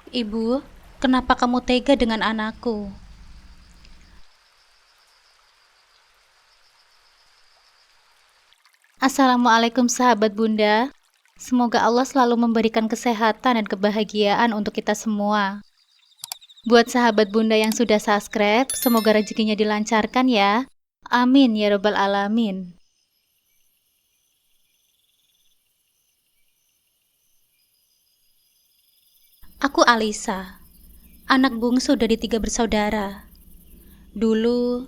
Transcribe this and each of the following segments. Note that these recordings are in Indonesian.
Ibu, kenapa kamu tega dengan anakku? Assalamualaikum sahabat Bunda. Semoga Allah selalu memberikan kesehatan dan kebahagiaan untuk kita semua. Buat sahabat Bunda yang sudah subscribe, semoga rezekinya dilancarkan ya. Amin ya robbal alamin. Aku Alisa, anak bungsu dari 3 bersaudara. Dulu,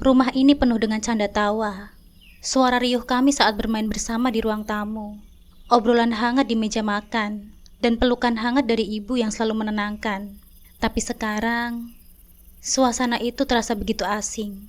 rumah ini penuh dengan canda tawa. Suara riuh kami saat bermain bersama di ruang tamu. Obrolan hangat di meja makan, dan pelukan hangat dari ibu yang selalu menenangkan. Tapi sekarang, suasana itu terasa begitu asing.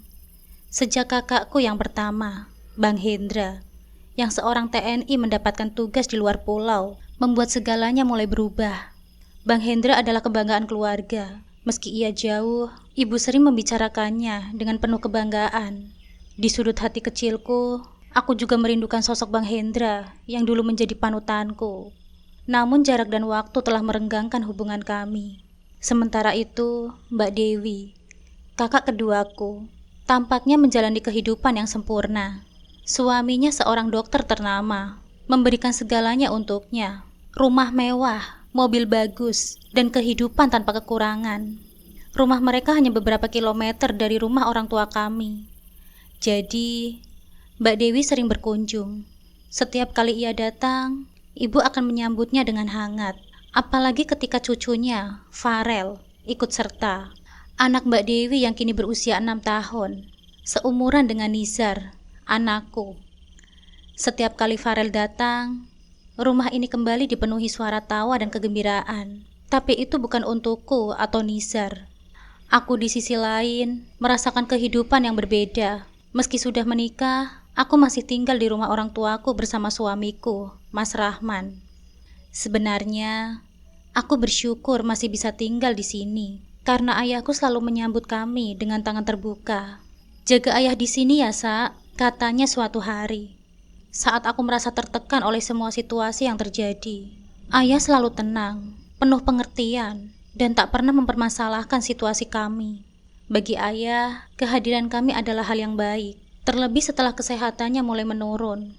Sejak kakakku yang pertama, Bang Hendra, yang seorang TNI mendapatkan tugas di luar pulau, membuat segalanya mulai berubah. Bang Hendra adalah kebanggaan keluarga. Meski ia jauh, ibu sering membicarakannya dengan penuh kebanggaan. Di sudut hati kecilku, aku juga merindukan sosok Bang Hendra yang dulu menjadi panutanku. Namun jarak dan waktu telah merenggangkan hubungan kami. Sementara itu, Mbak Dewi, kakak keduaku, tampaknya menjalani kehidupan yang sempurna. Suaminya seorang dokter ternama, memberikan segalanya untuknya. Rumah mewah, mobil bagus, dan kehidupan tanpa kekurangan. Rumah mereka hanya beberapa kilometer dari rumah orang tua kami. Jadi, Mbak Dewi sering berkunjung. Setiap kali ia datang, ibu akan menyambutnya dengan hangat. Apalagi ketika cucunya, Farel, ikut serta. Anak Mbak Dewi yang kini berusia 6 tahun, seumuran dengan Nizar, anakku. Setiap kali Farel datang, rumah ini kembali dipenuhi suara tawa dan kegembiraan. Tapi itu bukan untukku atau Nizar. Aku di sisi lain merasakan kehidupan yang berbeda. Meski sudah menikah, aku masih tinggal di rumah orang tuaku bersama suamiku, Mas Rahman. Sebenarnya, aku bersyukur masih bisa tinggal di sini, karena ayahku selalu menyambut kami dengan tangan terbuka. Jaga ayah di sini ya, Sa, katanya suatu hari. Saat aku merasa tertekan oleh semua situasi yang terjadi, ayah selalu tenang, penuh pengertian, dan tak pernah mempermasalahkan situasi kami. Bagi ayah, kehadiran kami adalah hal yang baik, terlebih setelah kesehatannya mulai menurun.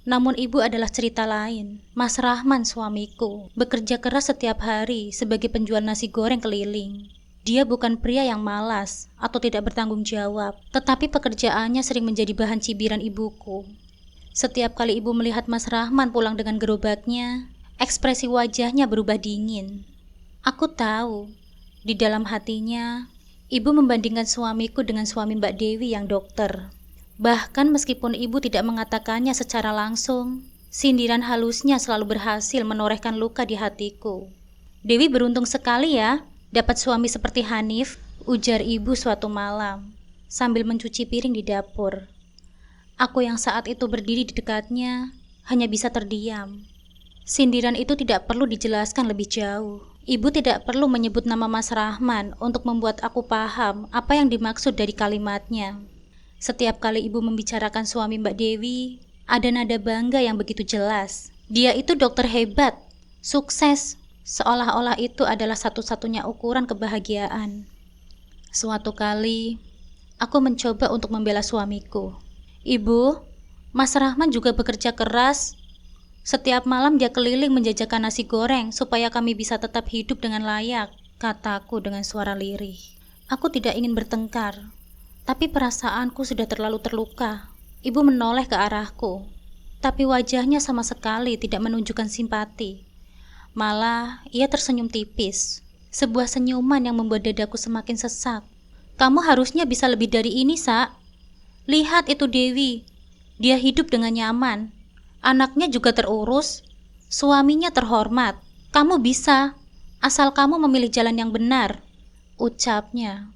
Namun ibu adalah cerita lain. Mas Rahman suamiku bekerja keras setiap hari sebagai penjual nasi goreng keliling. Dia bukan pria yang malas atau tidak bertanggung jawab, tetapi pekerjaannya sering menjadi bahan cibiran ibuku. Setiap kali ibu melihat Mas Rahman pulang dengan gerobaknya, ekspresi wajahnya berubah dingin. Aku tahu, di dalam hatinya, ibu membandingkan suamiku dengan suami Mbak Dewi yang dokter. Bahkan meskipun ibu tidak mengatakannya secara langsung, sindiran halusnya selalu berhasil menorehkan luka di hatiku. Dewi beruntung sekali ya, dapat suami seperti Hanif, ujar ibu suatu malam, sambil mencuci piring di dapur. Aku yang saat itu berdiri di dekatnya, hanya bisa terdiam. Sindiran itu tidak perlu dijelaskan lebih jauh. Ibu tidak perlu menyebut nama Mas Rahman untuk membuat aku paham apa yang dimaksud dari kalimatnya. Setiap kali ibu membicarakan suami Mbak Dewi, ada nada bangga yang begitu jelas. Dia itu dokter hebat, sukses, seolah-olah itu adalah satu-satunya ukuran kebahagiaan. Suatu kali, aku mencoba untuk membela suamiku. Ibu, Mas Rahman juga bekerja keras. Setiap malam dia keliling menjajakan nasi goreng supaya kami bisa tetap hidup dengan layak, kataku dengan suara lirih. Aku tidak ingin bertengkar, tapi perasaanku sudah terlalu terluka. Ibu menoleh ke arahku, tapi wajahnya sama sekali tidak menunjukkan simpati. Malah, ia tersenyum tipis. Sebuah senyuman yang membuat dadaku semakin sesak. Kamu harusnya bisa lebih dari ini, Sa. Lihat itu Dewi. Dia hidup dengan nyaman. Anaknya juga terurus, suaminya terhormat. Kamu bisa, asal kamu memilih jalan yang benar, ucapnya.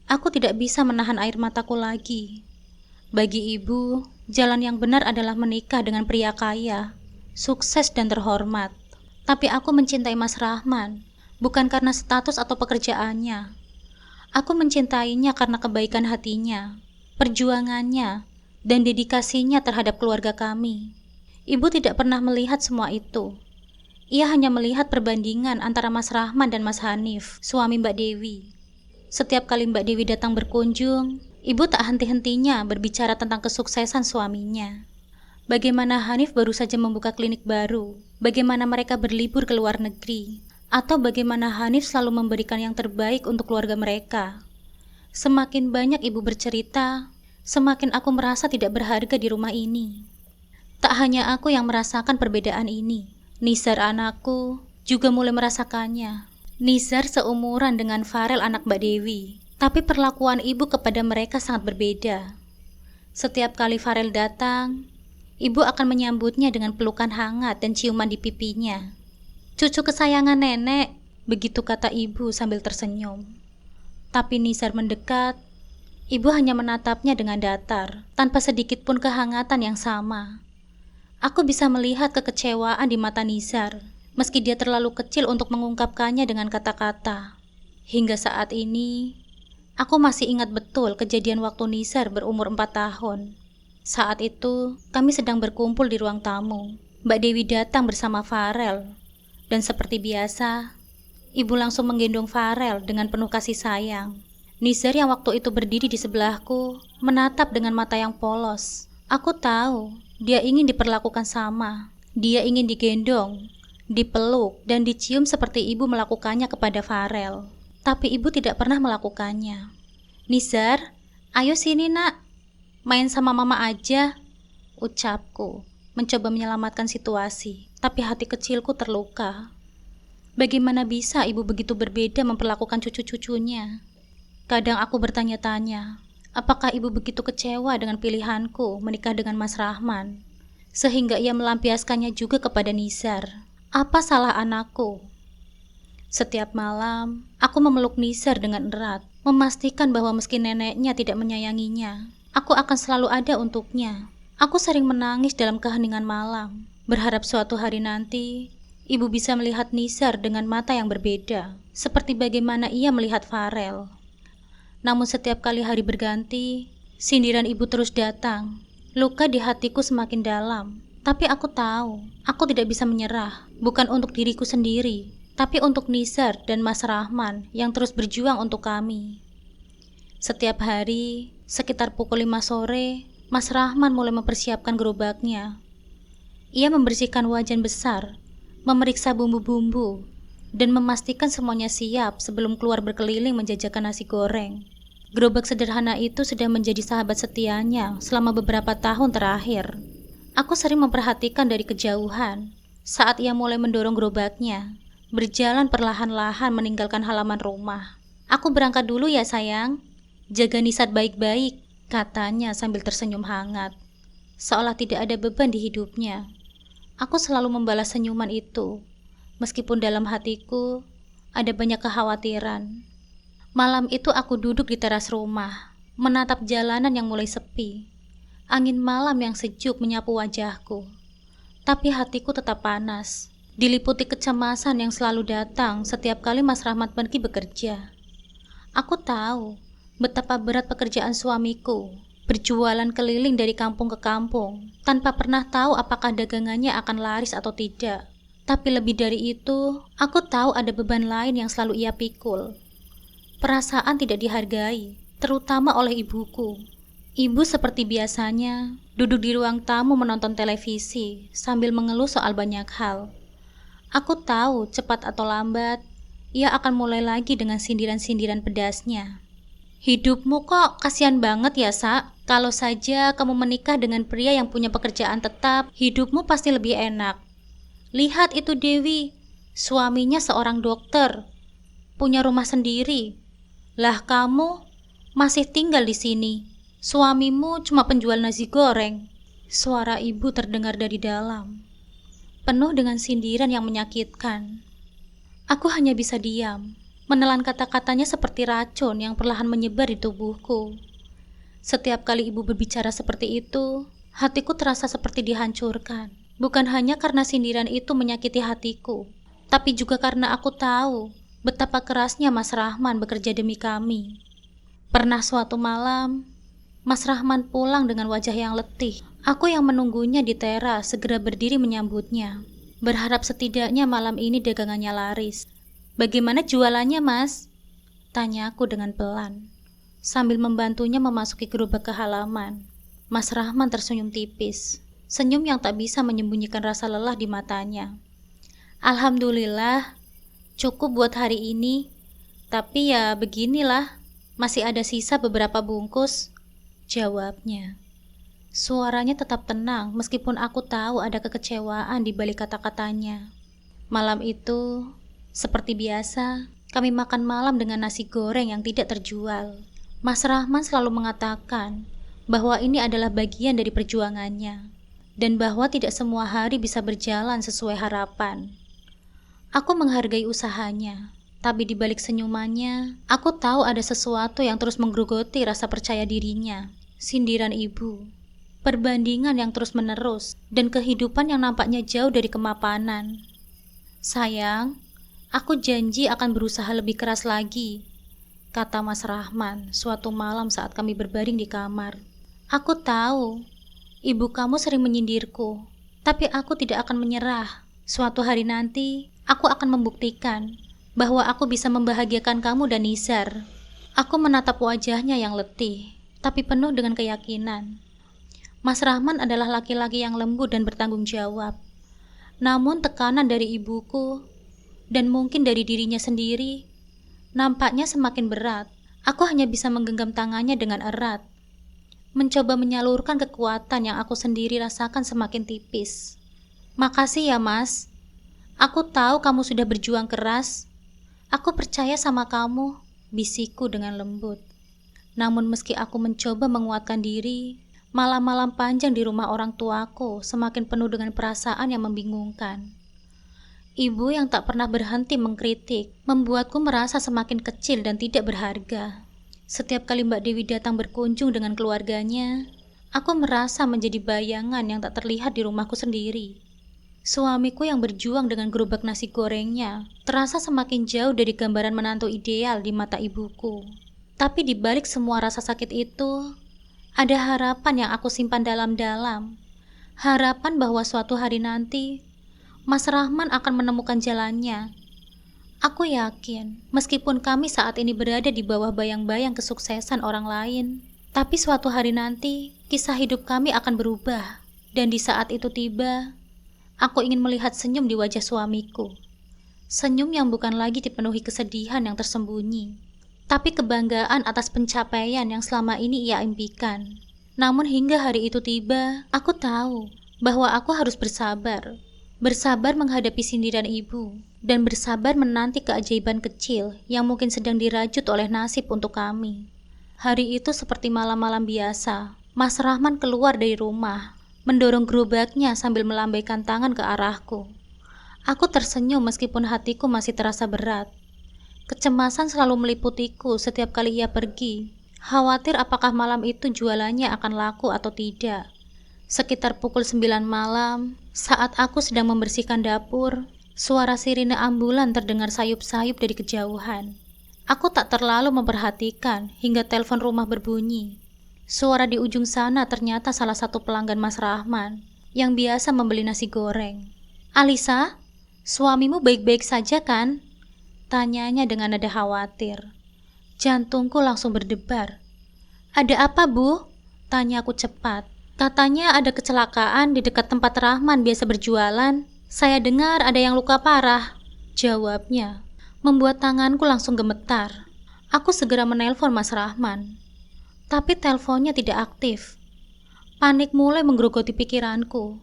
Aku tidak bisa menahan air mataku lagi. Bagi ibu, jalan yang benar adalah menikah dengan pria kaya, sukses dan terhormat. Tapi aku mencintai Mas Rahman, bukan karena status atau pekerjaannya. Aku mencintainya karena kebaikan hatinya, perjuangannya, dan dedikasinya terhadap keluarga kami. Ibu tidak pernah melihat semua itu. Ia hanya melihat perbandingan antara Mas Rahman dan Mas Hanif, suami Mbak Dewi. Setiap kali Mbak Dewi datang berkunjung, ibu tak henti-hentinya berbicara tentang kesuksesan suaminya. Bagaimana Hanif baru saja membuka klinik baru, bagaimana mereka berlibur ke luar negeri, atau bagaimana Hanif selalu memberikan yang terbaik untuk keluarga mereka. Semakin banyak ibu bercerita, semakin aku merasa tidak berharga di rumah ini. Tak hanya aku yang merasakan perbedaan ini, Nizar anakku juga mulai merasakannya. Nizar seumuran dengan Farel anak Mbak Dewi, tapi perlakuan ibu kepada mereka sangat berbeda. Setiap kali Farel datang, ibu akan menyambutnya dengan pelukan hangat dan ciuman di pipinya. "Cucu kesayangan nenek," begitu kata ibu sambil tersenyum. Tapi Nizar mendekat, ibu hanya menatapnya dengan datar, tanpa sedikit pun kehangatan yang sama. Aku bisa melihat kekecewaan di mata Nizar, meski dia terlalu kecil untuk mengungkapkannya dengan kata-kata. Hingga saat ini, aku masih ingat betul kejadian waktu Nizar berumur 4 tahun. Saat itu, kami sedang berkumpul di ruang tamu. Mbak Dewi datang bersama Farel. Dan seperti biasa, ibu langsung menggendong Farel dengan penuh kasih sayang. Nizar yang waktu itu berdiri di sebelahku, menatap dengan mata yang polos. Aku tahu, dia ingin diperlakukan sama. Dia ingin digendong, dipeluk, dan dicium seperti ibu melakukannya kepada Farel. Tapi ibu tidak pernah melakukannya. "Nizar, ayo sini nak, main sama mama aja," ucapku, mencoba menyelamatkan situasi, tapi hati kecilku terluka. Bagaimana bisa ibu begitu berbeda memperlakukan cucu-cucunya? Kadang aku bertanya-tanya, apakah ibu begitu kecewa dengan pilihanku menikah dengan Mas Rahman, sehingga ia melampiaskannya juga kepada Nizar? Apa salah anakku? Setiap malam, aku memeluk Nizar dengan erat, memastikan bahwa meski neneknya tidak menyayanginya, aku akan selalu ada untuknya. Aku sering menangis dalam keheningan malam, berharap suatu hari nanti, ibu bisa melihat Nizar dengan mata yang berbeda, seperti bagaimana ia melihat Farel. Namun setiap kali hari berganti, sindiran ibu terus datang. Luka di hatiku semakin dalam. Tapi aku tahu, aku tidak bisa menyerah, bukan untuk diriku sendiri, tapi untuk Nizar dan Mas Rahman yang terus berjuang untuk kami. Setiap hari, sekitar pukul 5 sore, Mas Rahman mulai mempersiapkan gerobaknya. Ia membersihkan wajan besar, memeriksa bumbu-bumbu, dan memastikan semuanya siap sebelum keluar berkeliling menjajakan nasi goreng. Gerobak sederhana itu sudah menjadi sahabat setianya selama beberapa tahun terakhir. Aku sering memperhatikan dari kejauhan saat ia mulai mendorong gerobaknya, berjalan perlahan-lahan meninggalkan halaman rumah. "Aku berangkat dulu ya sayang, jaga Nizar baik-baik," katanya sambil tersenyum hangat, seolah tidak ada beban di hidupnya. Aku selalu membalas senyuman itu, meskipun dalam hatiku ada banyak kekhawatiran. Malam itu aku duduk di teras rumah, menatap jalanan yang mulai sepi. Angin malam yang sejuk menyapu wajahku, tapi hatiku tetap panas, diliputi kecemasan yang selalu datang setiap kali Mas Rahmat pergi bekerja. Aku tahu betapa berat pekerjaan suamiku, berjualan keliling dari kampung ke kampung, tanpa pernah tahu apakah dagangannya akan laris atau tidak. Tapi lebih dari itu, aku tahu ada beban lain yang selalu ia pikul. Perasaan tidak dihargai, terutama oleh ibuku. Ibu seperti biasanya duduk di ruang tamu menonton televisi sambil mengeluh soal banyak hal. Aku tahu cepat atau lambat ia akan mulai lagi dengan sindiran-sindiran pedasnya. "Hidupmu kok kasihan banget ya, Sa? Kalau saja kamu menikah dengan pria yang punya pekerjaan tetap, hidupmu pasti lebih enak. Lihat itu Dewi, suaminya seorang dokter, punya rumah sendiri. Lah kamu masih tinggal di sini. Suamimu cuma penjual nasi goreng." Suara ibu terdengar dari dalam, penuh dengan sindiran yang menyakitkan. Aku hanya bisa diam, menelan kata-katanya seperti racun yang perlahan menyebar di tubuhku. Setiap kali ibu berbicara seperti itu, hatiku terasa seperti dihancurkan. Bukan hanya karena sindiran itu menyakiti hatiku, tapi juga karena aku tahu betapa kerasnya Mas Rahman bekerja demi kami. Pernah suatu malam, Mas Rahman pulang dengan wajah yang letih. Aku yang menunggunya di teras segera berdiri menyambutnya. berharap setidaknya malam ini dagangannya laris. "Bagaimana jualannya, Mas?" tanya aku dengan pelan, sambil membantunya memasuki gerobak ke halaman. Mas Rahman tersenyum tipis, senyum yang tak bisa menyembunyikan rasa lelah di matanya. "Alhamdulillah, cukup buat hari ini. Tapi ya beginilah, masih ada sisa beberapa bungkus," jawabnya. Suaranya tetap tenang meskipun aku tahu ada kekecewaan di balik kata-katanya. Malam itu, seperti biasa, kami makan malam dengan nasi goreng yang tidak terjual. Mas Rahman selalu mengatakan bahwa ini adalah bagian dari perjuangannya, dan bahwa tidak semua hari bisa berjalan sesuai harapan. Aku menghargai usahanya, tapi di balik senyumannya, aku tahu ada sesuatu yang terus menggerogoti rasa percaya dirinya. Sindiran ibu, perbandingan yang terus-menerus, dan kehidupan yang nampaknya jauh dari kemapanan. "Sayang, aku janji akan berusaha lebih keras lagi," kata Mas Rahman suatu malam saat kami berbaring di kamar. "Aku tahu, ibu kamu sering menyindirku, tapi aku tidak akan menyerah. Suatu hari nanti, aku akan membuktikan bahwa aku bisa membahagiakan kamu dan Nizar." Aku menatap wajahnya yang letih, tapi penuh dengan keyakinan. Mas Rahman adalah laki-laki yang lembut dan bertanggung jawab. Namun tekanan dari ibuku, dan mungkin dari dirinya sendiri, nampaknya semakin berat. Aku hanya bisa menggenggam tangannya dengan erat, mencoba menyalurkan kekuatan yang aku sendiri rasakan semakin tipis. "Makasih ya, Mas. Aku tahu kamu sudah berjuang keras. Aku percaya sama kamu," bisikku dengan lembut. Namun meski aku mencoba menguatkan diri, malam-malam panjang di rumah orang tuaku semakin penuh dengan perasaan yang membingungkan. Ibu yang tak pernah berhenti mengkritik membuatku merasa semakin kecil dan tidak berharga. Setiap kali Mbak Dewi datang berkunjung dengan keluarganya, aku merasa menjadi bayangan yang tak terlihat di rumahku sendiri. Suamiku yang berjuang dengan gerobak nasi gorengnya terasa semakin jauh dari gambaran menantu ideal di mata ibuku. Tapi di balik semua rasa sakit itu, ada harapan yang aku simpan dalam-dalam. Harapan bahwa suatu hari nanti, Mas Rahman akan menemukan jalannya. Aku yakin, meskipun kami saat ini berada di bawah bayang-bayang kesuksesan orang lain, tapi suatu hari nanti, kisah hidup kami akan berubah. Dan di saat itu tiba, aku ingin melihat senyum di wajah suamiku. Senyum yang bukan lagi dipenuhi kesedihan yang tersembunyi, tapi kebanggaan atas pencapaian yang selama ini ia impikan. Namun hingga hari itu tiba, aku tahu bahwa aku harus bersabar. Bersabar menghadapi sindiran ibu, dan bersabar menanti keajaiban kecil yang mungkin sedang dirajut oleh nasib untuk kami. Hari itu seperti malam-malam biasa, Mas Rahman keluar dari rumah, mendorong gerobaknya sambil melambaikan tangan ke arahku. Aku tersenyum meskipun hatiku masih terasa berat. Kecemasan selalu meliputiku setiap kali ia pergi, khawatir apakah malam itu jualannya akan laku atau tidak. Sekitar pukul 9 malam, saat aku sedang membersihkan dapur, suara sirine ambulan terdengar sayup-sayup dari kejauhan. Aku tak terlalu memperhatikan hingga telepon rumah berbunyi. Suara di ujung sana ternyata salah satu pelanggan Mas Rahman yang biasa membeli nasi goreng. "Alisa, suamimu baik-baik saja kan?" tanyanya dengan nada khawatir. Jantungku langsung berdebar. "Ada apa, Bu?" tanyaku cepat. "Katanya ada kecelakaan di dekat tempat Rahman biasa berjualan. Saya dengar ada yang luka parah," jawabnya. Membuat tanganku langsung gemetar. Aku segera menelpon Mas Rahman, tapi teleponnya tidak aktif. Panik mulai menggerogoti pikiranku.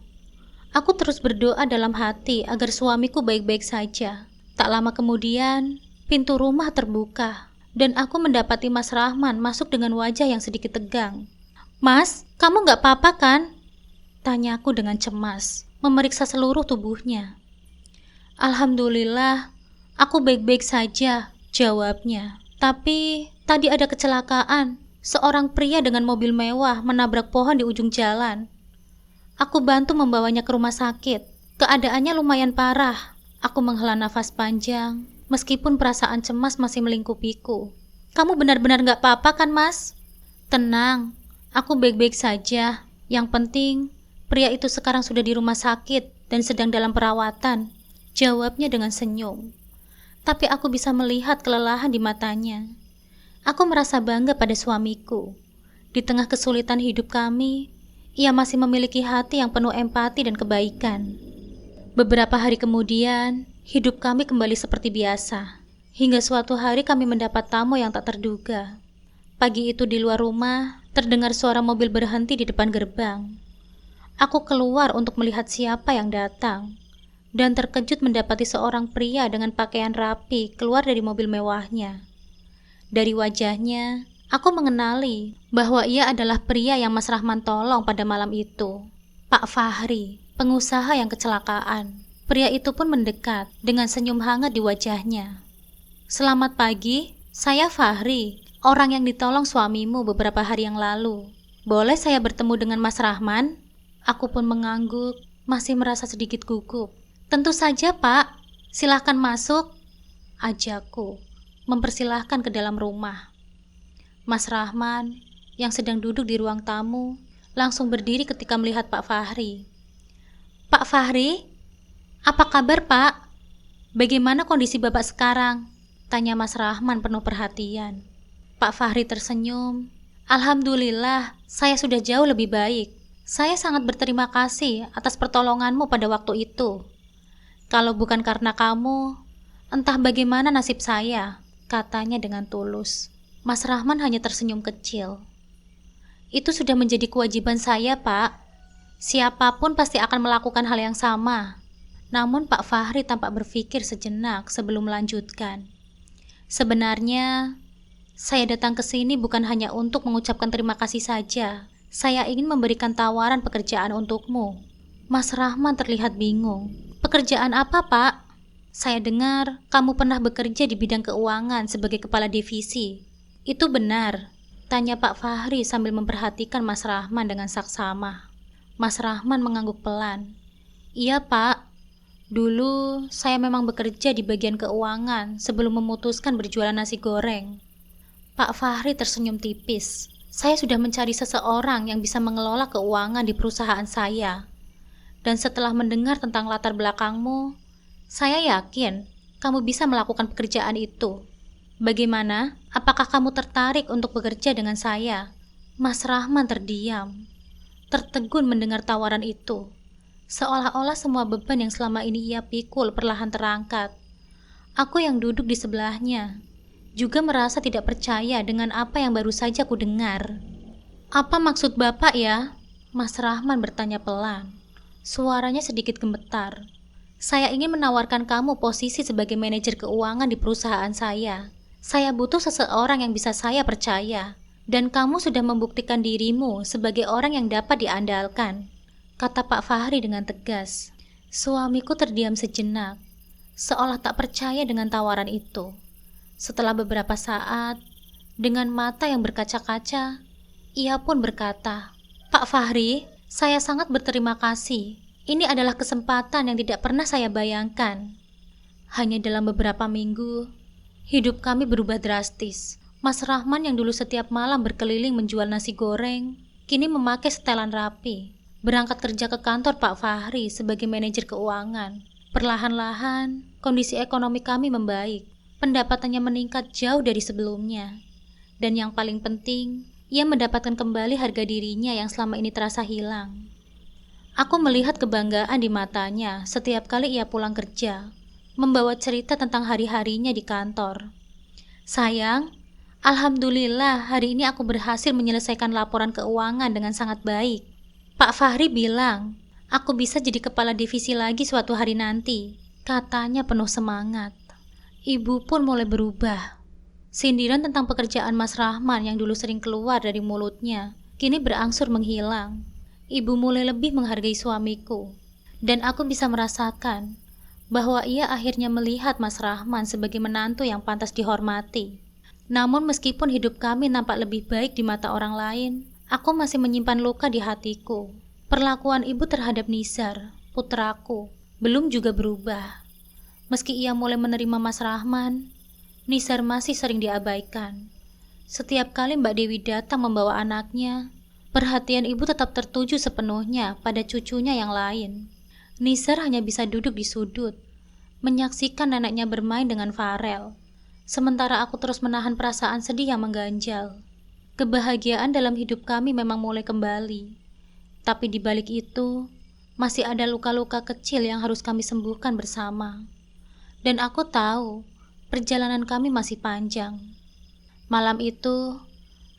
Aku terus berdoa dalam hati agar suamiku baik-baik saja. Tak lama kemudian, pintu rumah terbuka, dan aku mendapati Mas Rahman masuk dengan wajah yang sedikit tegang. "Mas, kamu gak apa-apa kan?" tanyaku dengan cemas, memeriksa seluruh tubuhnya. "Alhamdulillah, aku baik-baik saja," jawabnya. "Tapi tadi ada kecelakaan. Seorang pria dengan mobil mewah menabrak pohon di ujung jalan. Aku bantu membawanya ke rumah sakit. Keadaannya lumayan parah." Aku menghela nafas panjang, meskipun perasaan cemas masih melingkupiku. "Kamu benar-benar gak apa-apa kan, Mas?" "Tenang, aku baik-baik saja. Yang penting, pria itu sekarang sudah di rumah sakit," dan sedang dalam perawatan, jawabnya dengan senyum. Tapi aku bisa melihat kelelahan di matanya. Aku merasa bangga pada suamiku. Di tengah kesulitan hidup kami, ia masih memiliki hati yang penuh empati dan kebaikan. Beberapa hari kemudian, hidup kami kembali seperti biasa. Hingga suatu hari kami mendapat tamu yang tak terduga. Pagi itu di luar rumah, terdengar suara mobil berhenti di depan gerbang. Aku keluar untuk melihat siapa yang datang, dan terkejut mendapati seorang pria dengan pakaian rapi keluar dari mobil mewahnya. Dari wajahnya, aku mengenali bahwa ia adalah pria yang Mas Rahman tolong pada malam itu. Pak Fahri, pengusaha yang kecelakaan. Pria itu pun mendekat dengan senyum hangat di wajahnya. "Selamat pagi, saya Fahri, orang yang ditolong suamimu beberapa hari yang lalu. Boleh saya bertemu dengan Mas Rahman?" Aku pun mengangguk, masih merasa sedikit gugup. "Tentu saja, Pak. Silahkan masuk," ajakku, mempersilahkan ke dalam rumah. Mas Rahman, yang sedang duduk di ruang tamu, langsung berdiri ketika melihat Pak Fahri. "Pak Fahri, apa kabar, Pak? Bagaimana kondisi Bapak sekarang?" tanya Mas Rahman penuh perhatian. Pak Fahri tersenyum. "Alhamdulillah, saya sudah jauh lebih baik. Saya sangat berterima kasih atas pertolonganmu pada waktu itu. Kalau bukan karena kamu, entah bagaimana nasib saya," katanya dengan tulus. Mas Rahman hanya tersenyum kecil. "Itu sudah menjadi kewajiban saya, Pak. Siapapun pasti akan melakukan hal yang sama." Namun Pak Fahri tampak berpikir sejenak sebelum melanjutkan. "Sebenarnya, saya datang ke sini bukan hanya untuk mengucapkan terima kasih saja. Saya ingin memberikan tawaran pekerjaan untukmu." Mas Rahman terlihat bingung. "Pekerjaan apa, Pak? Saya dengar kamu pernah bekerja di bidang keuangan sebagai kepala divisi. Itu benar?" tanya Pak Fahri sambil memperhatikan Mas Rahman dengan saksama. Mas Rahman mengangguk pelan. "Iya, Pak. Dulu saya memang bekerja di bagian keuangan sebelum memutuskan berjualan nasi goreng." Pak Fahri tersenyum tipis. "Saya sudah mencari seseorang yang bisa mengelola keuangan di perusahaan saya. Dan setelah mendengar tentang latar belakangmu, saya yakin kamu bisa melakukan pekerjaan itu. Bagaimana? Apakah kamu tertarik untuk bekerja dengan saya?" Mas Rahman terdiam, tertegun mendengar tawaran itu. Seolah-olah semua beban yang selama ini ia pikul perlahan terangkat. Aku yang duduk di sebelahnya juga merasa tidak percaya dengan apa yang baru saja ku dengar. "Apa maksud Bapak ya?" Mas Rahman bertanya pelan. Suaranya sedikit gemetar. "Saya ingin menawarkan kamu posisi sebagai manajer keuangan di perusahaan saya. Saya butuh seseorang yang bisa saya percaya. Dan kamu sudah membuktikan dirimu sebagai orang yang dapat diandalkan," kata Pak Fahri dengan tegas. Suamiku terdiam sejenak, seolah tak percaya dengan tawaran itu. Setelah beberapa saat, dengan mata yang berkaca-kaca, ia pun berkata, "Pak Fahri, saya sangat berterima kasih. Ini adalah kesempatan yang tidak pernah saya bayangkan." Hanya dalam beberapa minggu, hidup kami berubah drastis. Mas Rahman yang dulu setiap malam berkeliling menjual nasi goreng, kini memakai setelan rapi, berangkat kerja ke kantor Pak Fahri sebagai manajer keuangan. Perlahan-lahan, kondisi ekonomi kami membaik. Pendapatannya meningkat jauh dari sebelumnya. Dan yang paling penting, ia mendapatkan kembali harga dirinya yang selama ini terasa hilang. Aku melihat kebanggaan di matanya setiap kali ia pulang kerja, membawa cerita tentang hari-harinya di kantor. "Sayang, alhamdulillah hari ini aku berhasil menyelesaikan laporan keuangan dengan sangat baik. Pak Fahri bilang, aku bisa jadi kepala divisi lagi suatu hari nanti," katanya penuh semangat. Ibu pun mulai berubah. Sindiran tentang pekerjaan Mas Rahman yang dulu sering keluar dari mulutnya, kini berangsur menghilang. Ibu mulai lebih menghargai suamiku. Dan aku bisa merasakan bahwa ia akhirnya melihat Mas Rahman sebagai menantu yang pantas dihormati. Namun meskipun hidup kami nampak lebih baik di mata orang lain, aku masih menyimpan luka di hatiku. Perlakuan ibu terhadap Nizar, putraku, belum juga berubah. Meski ia mulai menerima Mas Rahman, Nizar masih sering diabaikan. Setiap kali Mbak Dewi datang membawa anaknya, perhatian ibu tetap tertuju sepenuhnya pada cucunya yang lain. Nisar hanya bisa duduk di sudut, menyaksikan neneknya bermain dengan Farel. Sementara aku terus menahan perasaan sedih yang mengganjal. Kebahagiaan dalam hidup kami memang mulai kembali. Tapi di balik itu, masih ada luka-luka kecil yang harus kami sembuhkan bersama. Dan aku tahu, perjalanan kami masih panjang. Malam itu,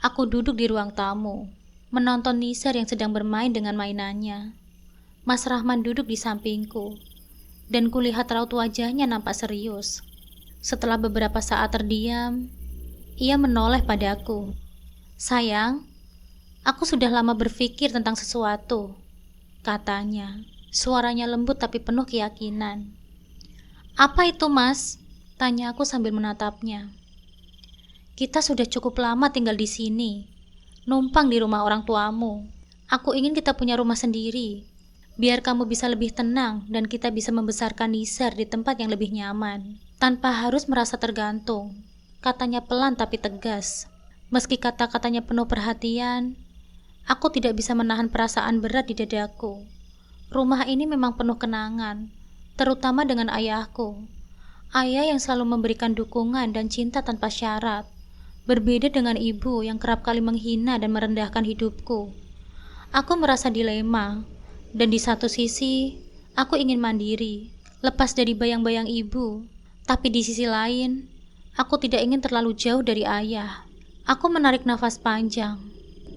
aku duduk di ruang tamu, menonton Nisar yang sedang bermain dengan mainannya. Mas Rahman duduk di sampingku, dan kulihat raut wajahnya nampak serius. Setelah beberapa saat terdiam, ia menoleh padaku. "Sayang, aku sudah lama berpikir tentang sesuatu," katanya. Suaranya lembut tapi penuh keyakinan. "Apa itu, Mas?" tanya aku sambil menatapnya. "Kita sudah cukup lama tinggal di sini, numpang di rumah orang tuamu. Aku ingin kita punya rumah sendiri, biar kamu bisa lebih tenang dan kita bisa membesarkan Nisar di tempat yang lebih nyaman, tanpa harus merasa tergantung," katanya pelan tapi tegas. Meski kata-katanya penuh perhatian, aku tidak bisa menahan perasaan berat di dadaku. Rumah ini memang penuh kenangan, terutama dengan ayahku. Ayah yang selalu memberikan dukungan dan cinta tanpa syarat, berbeda dengan ibu yang kerap kali menghina dan merendahkan hidupku. Aku merasa dilema, dan di satu sisi, aku ingin mandiri, lepas dari bayang-bayang ibu. Tapi di sisi lain, aku tidak ingin terlalu jauh dari ayah. Aku menarik nafas panjang.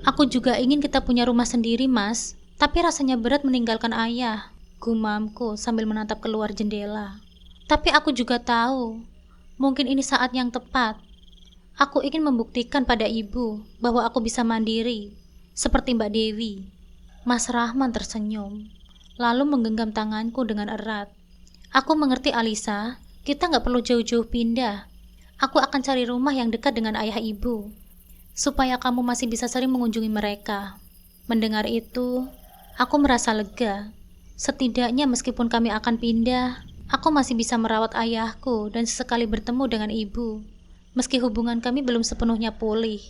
"Aku juga ingin kita punya rumah sendiri, Mas. Tapi rasanya berat meninggalkan ayah," gumamku sambil menatap keluar jendela. "Tapi aku juga tahu, mungkin ini saat yang tepat. Aku ingin membuktikan pada ibu bahwa aku bisa mandiri, seperti Mbak Dewi." Mas Rahman tersenyum, lalu menggenggam tanganku dengan erat. "Aku mengerti, Alisa. Kita nggak perlu jauh-jauh pindah. Aku akan cari rumah yang dekat dengan ayah ibu, supaya kamu masih bisa sering mengunjungi mereka." Mendengar itu, aku merasa lega. Setidaknya meskipun kami akan pindah, aku masih bisa merawat ayahku dan sesekali bertemu dengan ibu. Meski hubungan kami belum sepenuhnya pulih,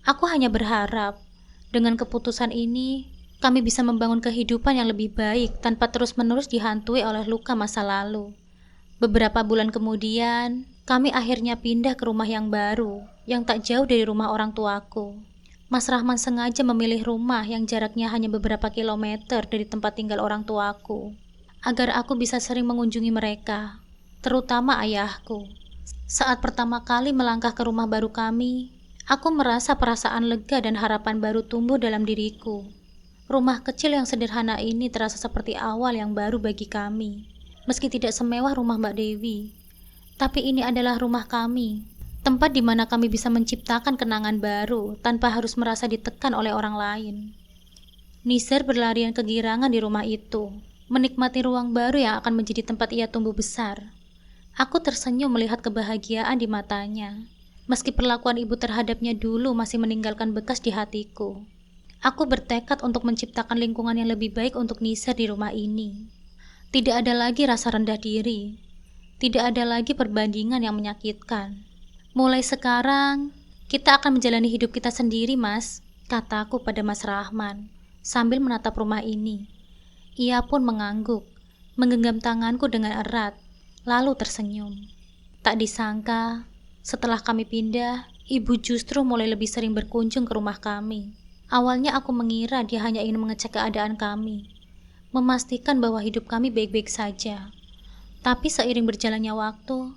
aku hanya berharap dengan keputusan ini kami bisa membangun kehidupan yang lebih baik tanpa terus-menerus dihantui oleh luka masa lalu. Beberapa bulan kemudian, kami akhirnya pindah ke rumah yang baru, yang tak jauh dari rumah orang tuaku. Mas Rahman sengaja memilih rumah yang jaraknya hanya beberapa kilometer dari tempat tinggal orang tuaku, agar aku bisa sering mengunjungi mereka, terutama ayahku. Saat pertama kali melangkah ke rumah baru kami, aku merasa perasaan lega dan harapan baru tumbuh dalam diriku. Rumah kecil yang sederhana ini terasa seperti awal yang baru bagi kami. Meski tidak semewah rumah Mbak Dewi, tapi ini adalah rumah kami, tempat di mana kami bisa menciptakan kenangan baru tanpa harus merasa ditekan oleh orang lain. Nisar berlarian kegirangan di rumah itu, menikmati ruang baru yang akan menjadi tempat ia tumbuh besar. Aku tersenyum melihat kebahagiaan di matanya, meski perlakuan ibu terhadapnya dulu masih meninggalkan bekas di hatiku. Aku bertekad untuk menciptakan lingkungan yang lebih baik untuk Nisar di rumah ini. Tidak ada lagi rasa rendah diri, tidak ada lagi perbandingan yang menyakitkan. "Mulai sekarang, kita akan menjalani hidup kita sendiri, Mas," kataku pada Mas Rahman, sambil menatap rumah ini. Ia pun mengangguk, menggenggam tanganku dengan erat, lalu tersenyum. Tak disangka, setelah kami pindah, ibu justru mulai lebih sering berkunjung ke rumah kami. Awalnya aku mengira dia hanya ingin mengecek keadaan kami, memastikan bahwa hidup kami baik-baik saja. Tapi seiring berjalannya waktu,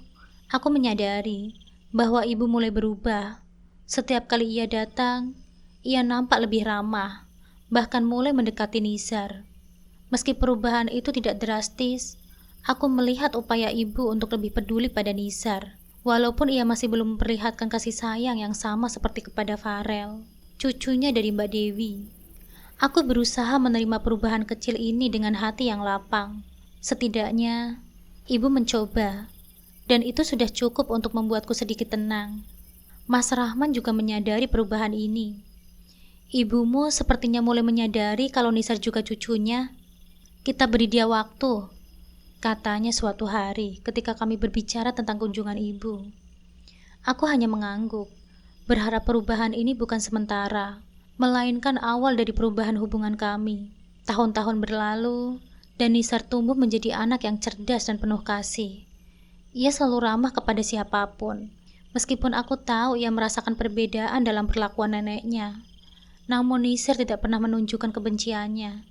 aku menyadari bahwa ibu mulai berubah. Setiap kali ia datang, ia nampak lebih ramah, bahkan mulai mendekati Nisar. Meski perubahan itu tidak drastis, aku melihat upaya ibu untuk lebih peduli pada Nisar, walaupun ia masih belum memperlihatkan kasih sayang yang sama seperti kepada Farel, cucunya dari Mbak Dewi. Aku berusaha menerima perubahan kecil ini dengan hati yang lapang. Setidaknya, ibu mencoba, dan itu sudah cukup untuk membuatku sedikit tenang. Mas Rahman juga menyadari perubahan ini. "Ibumu sepertinya mulai menyadari kalau Nisar juga cucunya. Kita beri dia waktu," katanya suatu hari ketika kami berbicara tentang kunjungan ibu. Aku hanya mengangguk, berharap perubahan ini bukan sementara, melainkan awal dari perubahan hubungan kami. Tahun-tahun berlalu, Dan Nisar tumbuh menjadi anak yang cerdas dan penuh kasih. Ia selalu ramah kepada siapapun. Meskipun aku tahu ia merasakan perbedaan dalam perlakuan neneknya. Namun Nisar tidak pernah menunjukkan kebenciannya.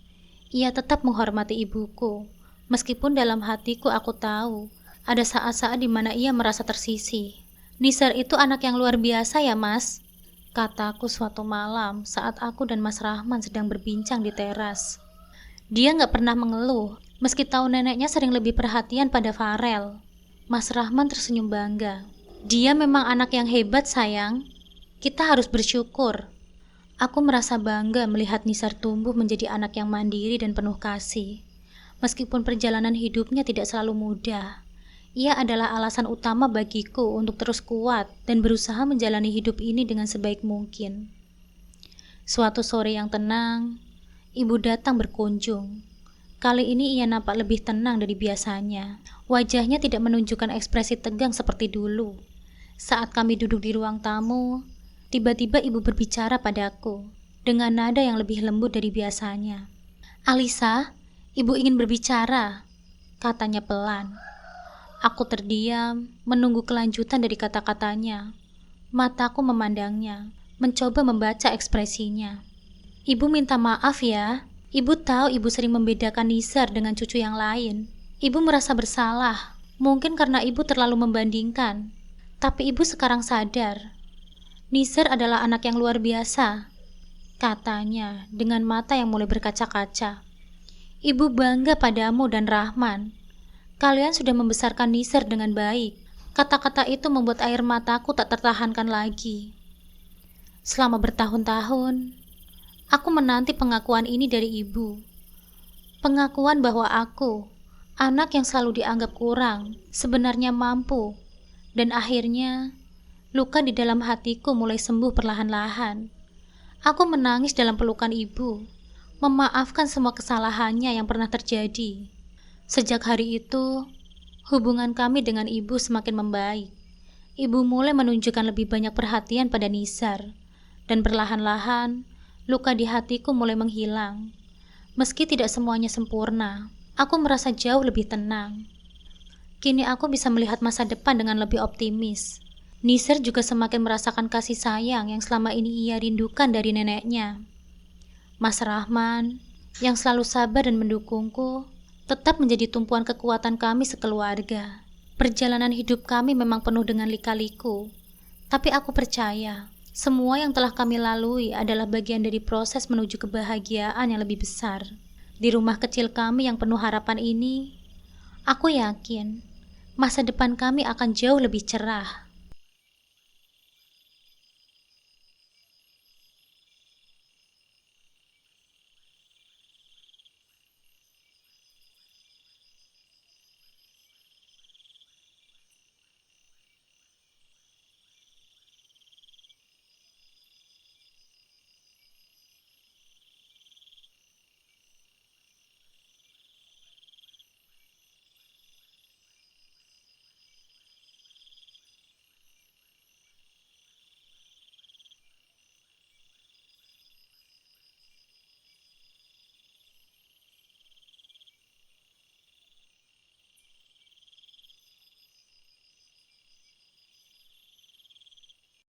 Ia tetap menghormati ibuku. Meskipun dalam hatiku aku tahu, ada saat-saat di mana ia merasa tersisih. Nisar itu anak yang luar biasa ya, Mas, kataku suatu malam saat aku dan Mas Rahman sedang berbincang di teras. Dia gak pernah mengeluh, meski tahu neneknya sering lebih perhatian pada Farel. Mas Rahman tersenyum bangga. Dia memang anak yang hebat, sayang. Kita harus bersyukur. Aku merasa bangga melihat Nisar tumbuh menjadi anak yang mandiri dan penuh kasih. Meskipun perjalanan hidupnya tidak selalu mudah, ia adalah alasan utama bagiku untuk terus kuat dan berusaha menjalani hidup ini dengan sebaik mungkin. Suatu sore yang tenang, ibu datang berkunjung. Kali ini ia nampak lebih tenang dari biasanya. Wajahnya tidak menunjukkan ekspresi tegang seperti dulu. Saat kami duduk di ruang tamu, tiba-tiba ibu berbicara padaku dengan nada yang lebih lembut dari biasanya. "Alisa, ibu ingin berbicara," katanya pelan. Aku terdiam, menunggu kelanjutan dari kata-katanya. Mataku memandangnya, mencoba membaca ekspresinya. "Ibu minta maaf ya. Ibu tahu ibu sering membedakan Nisar dengan cucu yang lain. Ibu merasa bersalah, mungkin karena ibu terlalu membandingkan. Tapi ibu sekarang sadar, Nisar adalah anak yang luar biasa," katanya dengan mata yang mulai berkaca-kaca. "Ibu bangga padamu dan Rahman. Kalian sudah membesarkan Nisar dengan baik." Kata-kata itu membuat air mataku tak tertahankan lagi. Selama bertahun-tahun, aku menanti pengakuan ini dari ibu. Pengakuan bahwa aku, anak yang selalu dianggap kurang, sebenarnya mampu. Dan akhirnya, luka di dalam hatiku mulai sembuh perlahan-lahan. Aku menangis dalam pelukan ibu, memaafkan semua kesalahannya yang pernah terjadi. Sejak hari itu, hubungan kami dengan ibu semakin membaik. Ibu mulai menunjukkan lebih banyak perhatian pada Nisar, dan perlahan-lahan, luka di hatiku mulai menghilang. Meski tidak semuanya sempurna, aku merasa jauh lebih tenang. Kini aku bisa melihat masa depan dengan lebih optimis. Nisar juga semakin merasakan kasih sayang yang selama ini ia rindukan dari neneknya. Mas Rahman, yang selalu sabar dan mendukungku, tetap menjadi tumpuan kekuatan kami sekeluarga. Perjalanan hidup kami memang penuh dengan lika-liku, tapi aku percaya semua yang telah kami lalui adalah bagian dari proses menuju kebahagiaan yang lebih besar. Di rumah kecil kami yang penuh harapan ini, aku yakin masa depan kami akan jauh lebih cerah.